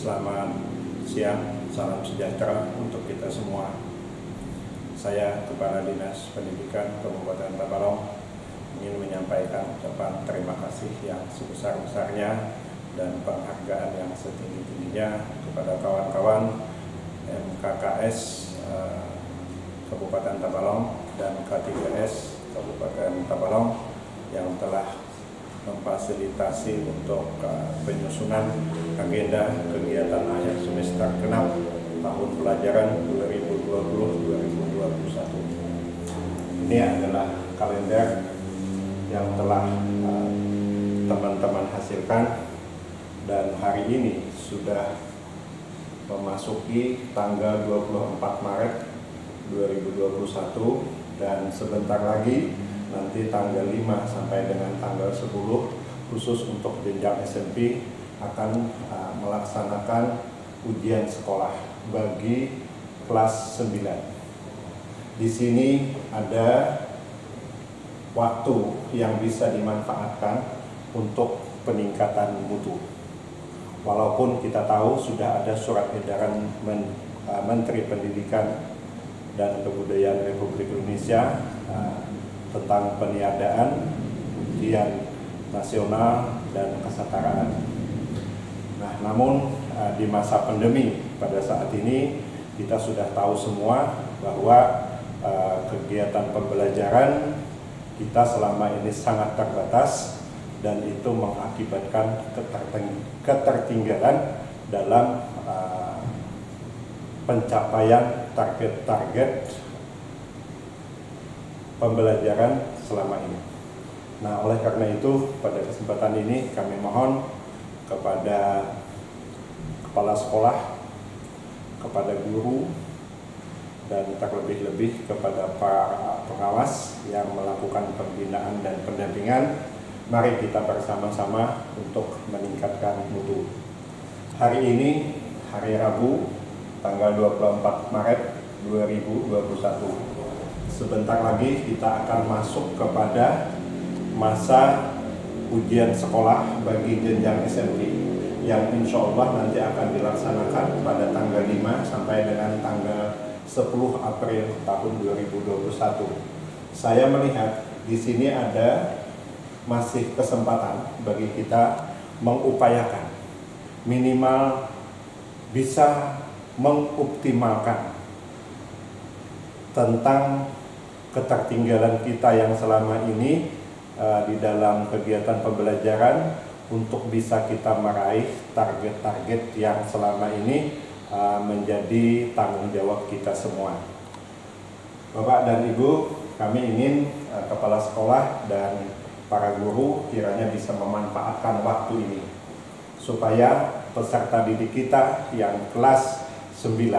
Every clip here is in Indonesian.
Selamat siang, salam sejahtera untuk kita semua. Saya Kepala Dinas Pendidikan Kabupaten Tabalong ingin menyampaikan ucapan terima kasih yang sebesar-besarnya dan penghargaan yang setinggi-tingginya kepada kawan-kawan MKKS Kabupaten Tabalong dan K3S Kabupaten Tabalong yang telah memfasilitasi untuk penyusunan agenda kegiatan akhir semester genap tahun pelajaran 2020-2021. Ini adalah kalender yang telah teman-teman hasilkan, dan hari ini sudah memasuki tanggal 24 Maret 2021 dan sebentar lagi nanti tanggal 5 sampai dengan tanggal 10 khusus untuk jenjang SMP akan melaksanakan ujian sekolah bagi kelas 9. Di sini ada waktu yang bisa dimanfaatkan untuk peningkatan mutu. Walaupun kita tahu sudah ada surat edaran Menteri Pendidikan dan Kebudayaan Republik Indonesia tentang peniadaan ujian nasional dan kesetaraan. Nah, namun di masa pandemi pada saat ini kita sudah tahu semua bahwa kegiatan pembelajaran kita selama ini sangat terbatas dan itu mengakibatkan ketertinggalan dalam pencapaian target-target pembelajaran selama ini. Nah, oleh karena itu pada kesempatan ini kami mohon kepada kepala sekolah, kepada guru, dan terlebih-lebih kepada para pengawas yang melakukan pembinaan dan pendampingan, mari kita bersama-sama untuk meningkatkan mutu. Hari ini, hari Rabu, tanggal 24 Maret 2021. Sebentar lagi kita akan masuk kepada masa ujian sekolah bagi jenjang SMP yang insya Allah nanti akan dilaksanakan pada tanggal 5 sampai dengan tanggal 10 April tahun 2021. Saya melihat di sini ada masih kesempatan bagi kita mengupayakan minimal bisa mengoptimalkan tentang ketertinggalan kita yang selama ini di dalam kegiatan pembelajaran untuk bisa kita meraih target-target yang selama ini menjadi tanggung jawab kita semua. Bapak dan Ibu, kami ingin kepala sekolah dan para guru kiranya bisa memanfaatkan waktu ini supaya peserta didik kita yang kelas 9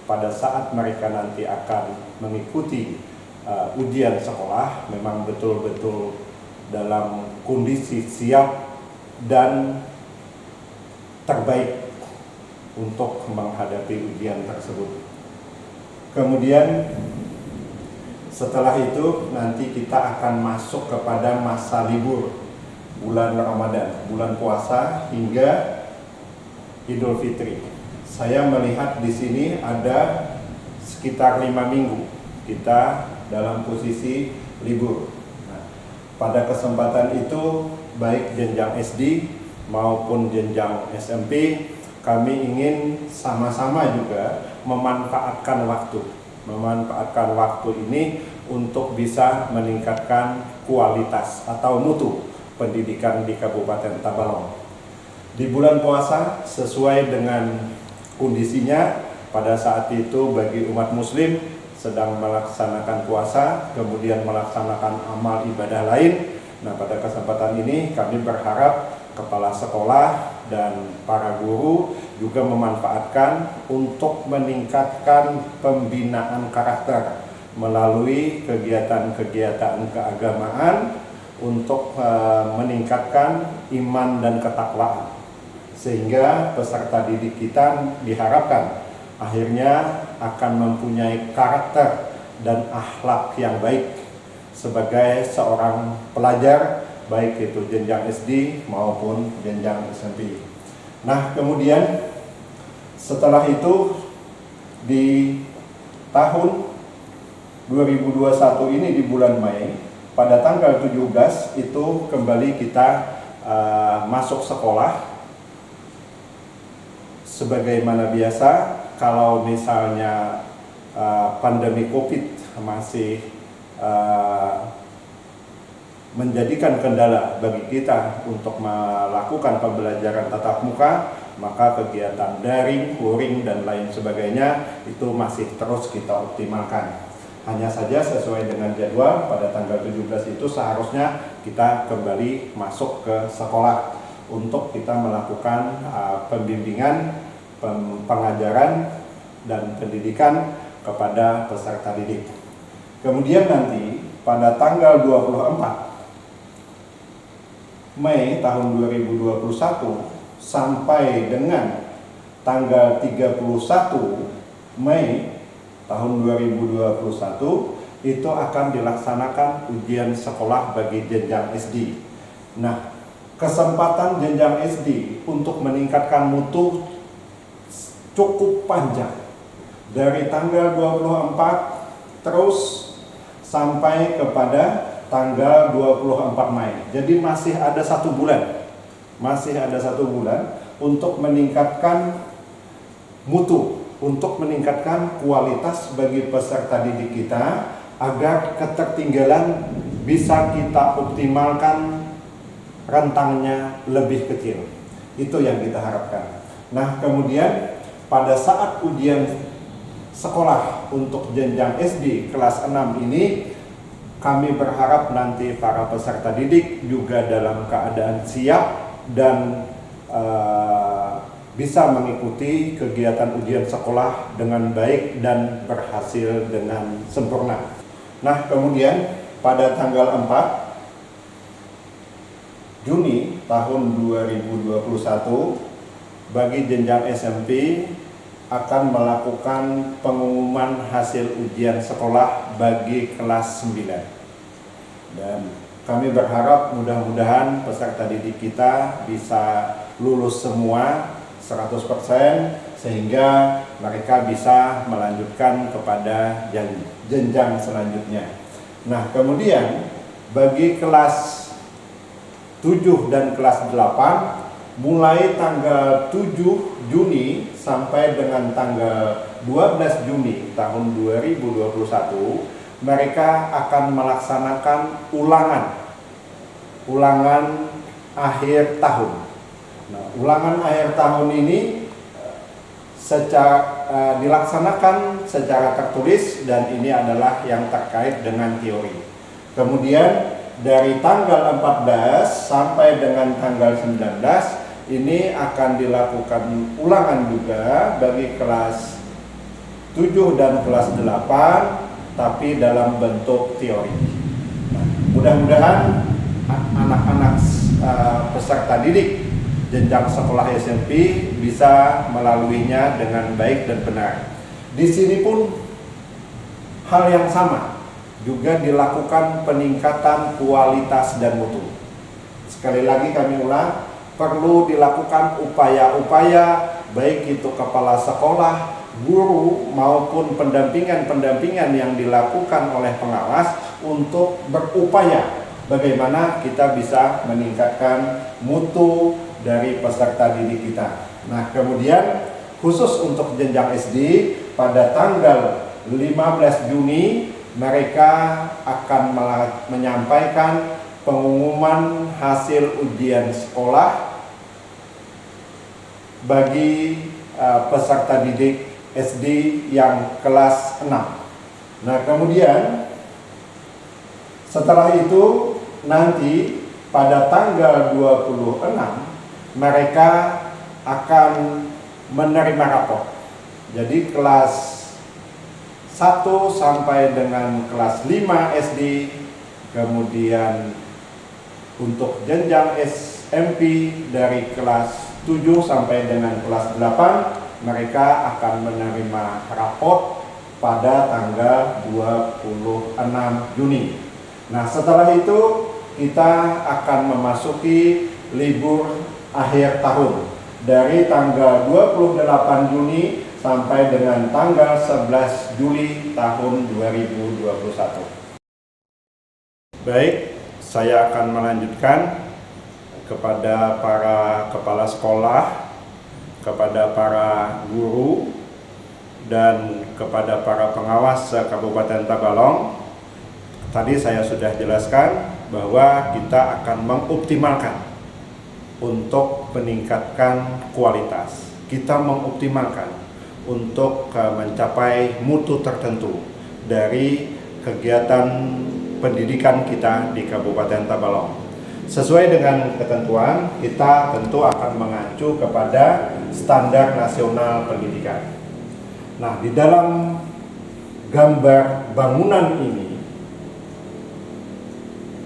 pada saat mereka nanti akan mengikuti ujian sekolah memang betul-betul dalam kondisi siap dan terbaik untuk menghadapi ujian tersebut. Kemudian setelah itu nanti kita akan masuk kepada masa libur bulan Ramadan, bulan puasa hingga Idul Fitri. Saya melihat di sini ada sekitar 5 minggu kita dalam posisi libur. Nah, pada kesempatan itu baik jenjang SD maupun jenjang SMP kami ingin sama-sama juga memanfaatkan waktu ini untuk bisa meningkatkan kualitas atau mutu pendidikan di Kabupaten Tabalong. Di bulan puasa sesuai dengan kondisinya pada saat itu bagi umat muslim sedang melaksanakan puasa, kemudian melaksanakan amal ibadah lain. Nah, pada kesempatan ini kami berharap kepala sekolah dan para guru juga memanfaatkan untuk meningkatkan pembinaan karakter melalui kegiatan-kegiatan keagamaan untuk meningkatkan iman dan ketakwaan, sehingga peserta didik kita diharapkan akhirnya akan mempunyai karakter dan akhlak yang baik sebagai seorang pelajar baik itu jenjang SD maupun jenjang SMP. Nah, kemudian Setelah itu di tahun 2021 ini di bulan Mei, pada tanggal 17 itu kembali kita masuk sekolah. Sebagaimana biasa, kalau misalnya pandemi COVID masih menjadikan kendala bagi kita untuk melakukan pembelajaran tatap muka, maka kegiatan daring, luring, dan lain sebagainya itu masih terus kita optimalkan. Hanya saja sesuai dengan jadwal, pada tanggal 17 itu seharusnya kita kembali masuk ke sekolah untuk kita melakukan pembimbingan, pengajaran, dan pendidikan kepada peserta didik. Kemudian nanti pada tanggal 24 Mei tahun 2021 sampai dengan tanggal 31 Mei tahun 2021 itu akan dilaksanakan ujian sekolah bagi jenjang SD. Nah, kesempatan jenjang SD untuk meningkatkan mutu cukup panjang, dari tanggal 24 terus sampai kepada tanggal 24 Mei. Jadi masih ada 1 bulan. Masih ada 1 bulan untuk meningkatkan mutu, untuk meningkatkan kualitas bagi peserta didik kita agar ketertinggalan bisa kita optimalkan, rentangnya lebih kecil. Itu yang kita harapkan. Nah, kemudian pada saat ujian sekolah untuk jenjang SD kelas 6 ini, kami berharap nanti para peserta didik juga dalam keadaan siap dan bisa mengikuti kegiatan ujian sekolah dengan baik dan berhasil dengan sempurna. Nah, kemudian pada tanggal 4 Juni tahun 2021 bagi jenjang SMP akan melakukan pengumuman hasil ujian sekolah bagi kelas 9. Dan kami berharap mudah-mudahan peserta didik kita bisa lulus semua 100% sehingga mereka bisa melanjutkan kepada jenjang selanjutnya. Nah, kemudian bagi kelas 7 dan kelas 8 mulai tanggal 7 Juni sampai dengan tanggal 12 Juni tahun 2021 mereka akan melaksanakan ulangan akhir tahun. Nah, ulangan akhir tahun ini dilaksanakan secara tertulis dan ini adalah yang terkait dengan teori. Kemudian dari tanggal 14 sampai dengan tanggal 19 ini akan dilakukan ulangan juga bagi kelas 7 dan kelas 8 tapi dalam bentuk teori. Nah, mudah-mudahan anak-anak peserta didik jenjang sekolah SMP bisa melaluinya dengan baik dan benar. Di sini pun hal yang sama juga dilakukan peningkatan kualitas dan mutu. Sekali lagi kami ulang, perlu dilakukan upaya-upaya baik itu kepala sekolah, guru maupun pendampingan yang dilakukan oleh pengawas untuk berupaya bagaimana kita bisa meningkatkan mutu dari peserta didik kita. Nah, kemudian khusus untuk jenjang SD pada tanggal 15 Juni mereka akan menyampaikan pengumuman hasil ujian sekolah bagi peserta didik SD yang kelas 6. Nah, kemudian setelah itu nanti pada tanggal 26 mereka akan menerima rapor. Jadi kelas 1 sampai dengan kelas 5 SD, kemudian untuk jenjang SMP dari kelas 7 sampai dengan kelas 8 mereka akan menerima raport pada tanggal 26 Juni. Nah, setelah itu kita akan memasuki libur akhir tahun dari tanggal 28 Juni sampai dengan tanggal 11 Juli tahun 2021. Baik, saya akan melanjutkan kepada para kepala sekolah, kepada para guru, dan kepada para pengawas Kabupaten Tabalong. Tadi saya sudah jelaskan bahwa kita akan mengoptimalkan untuk meningkatkan kualitas. Kita mengoptimalkan untuk mencapai mutu tertentu dari kegiatan pendidikan kita di Kabupaten Tabalong. Sesuai dengan ketentuan, kita tentu akan mengacu kepada standar nasional pendidikan. Nah, di dalam gambar bangunan ini,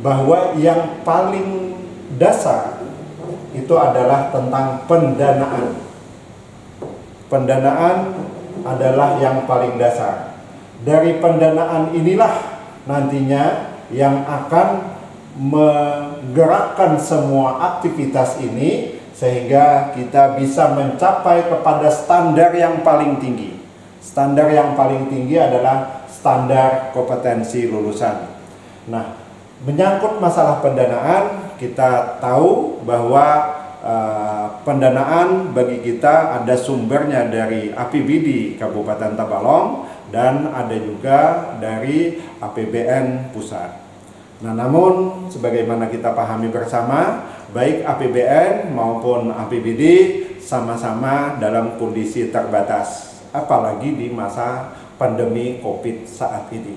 bahwa yang paling dasar itu adalah tentang pendanaan. Pendanaan adalah yang paling dasar. Dari pendanaan inilah nantinya yang akan menggerakkan semua aktivitas ini sehingga kita bisa mencapai kepada standar yang paling tinggi. Standar yang paling tinggi adalah standar kompetensi lulusan. Nah, menyangkut masalah pendanaan, kita tahu bahwa pendanaan bagi kita ada sumbernya dari APBD Kabupaten Tabalong dan ada juga dari APBN pusat. Nah, namun sebagaimana kita pahami bersama, baik APBN maupun APBD sama-sama dalam kondisi terbatas, apalagi di masa pandemi COVID saat ini.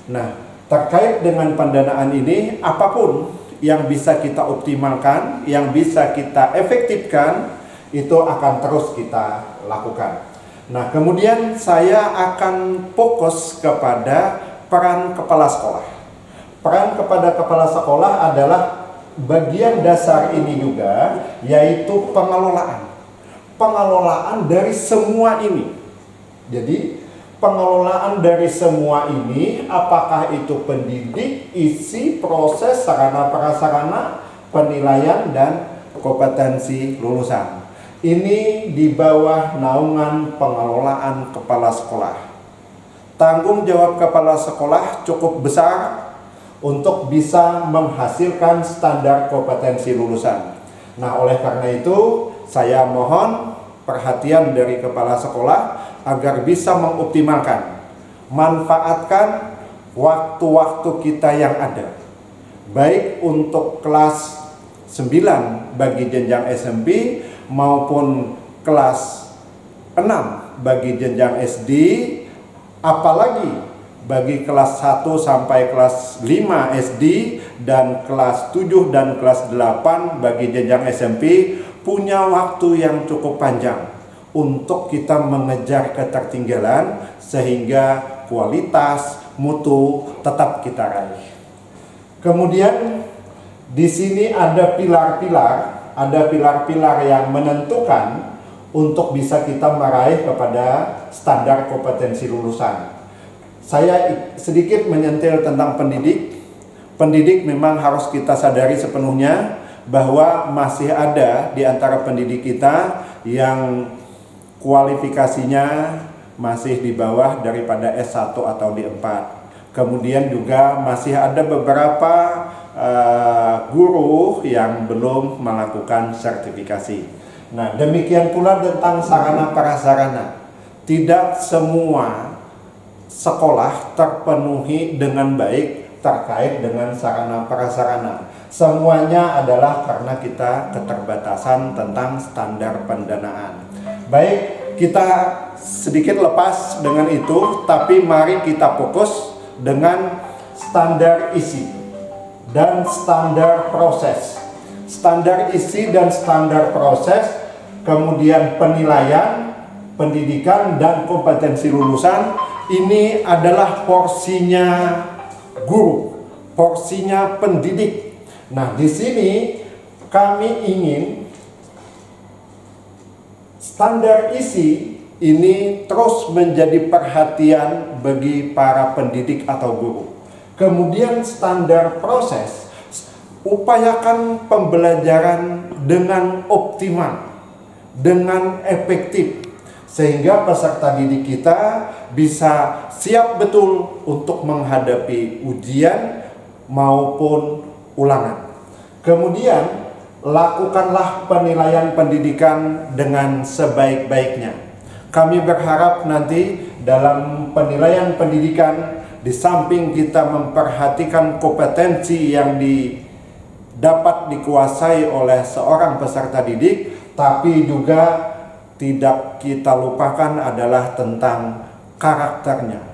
Nah, terkait dengan pendanaan ini, apapun yang bisa kita optimalkan, yang bisa kita efektifkan, itu akan terus kita lakukan. Nah, kemudian saya akan fokus kepada peran kepala sekolah. Peran kepada kepala sekolah adalah bagian dasar ini juga, yaitu pengelolaan. Pengelolaan dari semua ini. Jadi, pengelolaan dari semua ini, apakah itu pendidik, isi, proses, sarana prasarana, penilaian, dan kompetensi lulusan. Ini di bawah naungan pengelolaan kepala sekolah. Tanggung jawab kepala sekolah cukup besar untuk bisa menghasilkan standar kompetensi lulusan. Nah, oleh karena itu, saya mohon perhatian dari kepala sekolah agar bisa mengoptimalkan, manfaatkan waktu-waktu kita yang ada, baik untuk kelas 9 bagi jenjang SMP maupun kelas 6 bagi jenjang SD, apalagi bagi kelas 1 sampai kelas 5 SD dan kelas 7 dan kelas 8 bagi jenjang SMP punya waktu yang cukup panjang untuk kita mengejar ketertinggalan sehingga kualitas mutu tetap kita raih. Kemudian di sini ada pilar-pilar yang menentukan untuk bisa kita meraih kepada standar kompetensi lulusan. Saya sedikit menyentil tentang pendidik. Pendidik memang harus kita sadari sepenuhnya bahwa masih ada di antara pendidik kita yang kualifikasinya masih di bawah daripada S1 atau D4. Kemudian juga masih ada beberapa guru yang belum melakukan sertifikasi. Nah, demikian pula tentang sarana prasarana. Tidak semua sekolah terpenuhi dengan baik terkait dengan sarana prasarana. Semuanya adalah karena kita keterbatasan tentang standar pendanaan. Baik, kita sedikit lepas dengan itu, tapi mari kita fokus dengan standar isi dan standar proses. Standar isi dan standar proses, kemudian penilaian, pendidikan, dan kompetensi lulusan, ini adalah porsinya guru, porsinya pendidik. Nah, di sini kami ingin standar isi ini terus menjadi perhatian bagi para pendidik atau guru. Kemudian standar proses, upayakan pembelajaran dengan optimal. dengan efektif, sehingga peserta didik kita bisa siap betul untuk menghadapi ujian maupun ulangan. Kemudian, lakukanlah penilaian pendidikan dengan sebaik-baiknya. Kami berharap nanti dalam penilaian pendidikan, di samping kita memperhatikan kompetensi yang dapat dikuasai oleh seorang peserta didik, tapi juga tidak kita lupakan adalah tentang karakternya.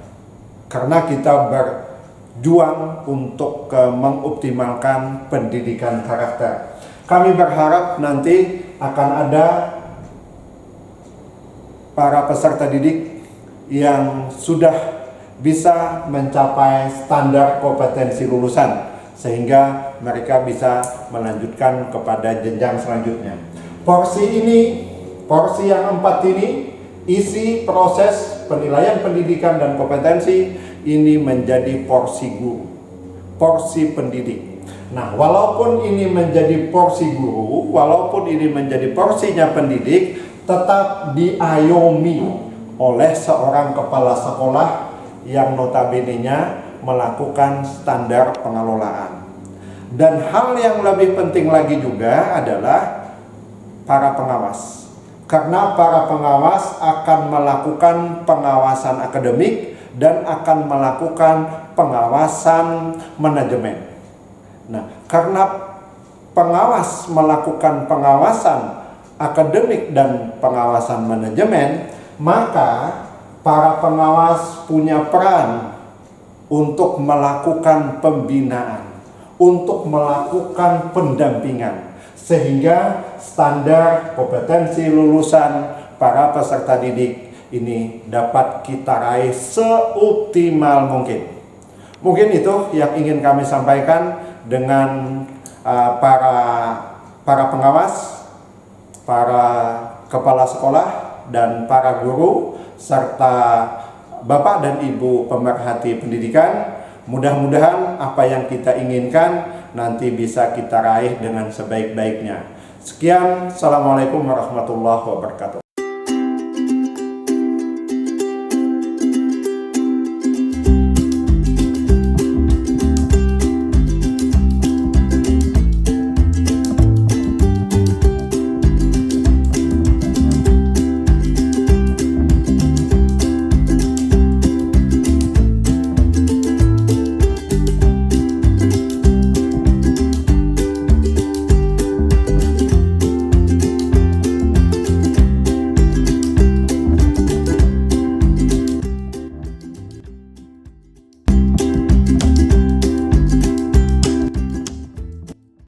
Karena kita berjuang untuk mengoptimalkan pendidikan karakter. Kami berharap nanti akan ada para peserta didik yang sudah bisa mencapai standar kompetensi lulusan, sehingga mereka bisa melanjutkan kepada jenjang selanjutnya. Porsi yang 4 ini, isi proses penilaian pendidikan dan kompetensi ini menjadi porsi guru, porsi pendidik. Nah, walaupun ini menjadi porsi guru, walaupun ini menjadi porsinya pendidik, tetap diayomi oleh seorang kepala sekolah yang notabene-nya melakukan standar pengelolaan. Dan hal yang lebih penting lagi juga adalah para pengawas. Karena para pengawas akan melakukan pengawasan akademik dan akan melakukan pengawasan manajemen. Nah, karena pengawas melakukan pengawasan akademik dan pengawasan manajemen, maka para pengawas punya peran untuk melakukan pembinaan, untuk melakukan pendampingan, sehingga standar kompetensi lulusan para peserta didik ini dapat kita raih seoptimal mungkin. Mungkin itu yang ingin kami sampaikan dengan para pengawas, para kepala sekolah, dan para guru, serta Bapak dan Ibu pemerhati pendidikan. Mudah-mudahan apa yang kita inginkan nanti bisa kita raih dengan sebaik-baiknya. Sekian, Assalamualaikum warahmatullahi wabarakatuh.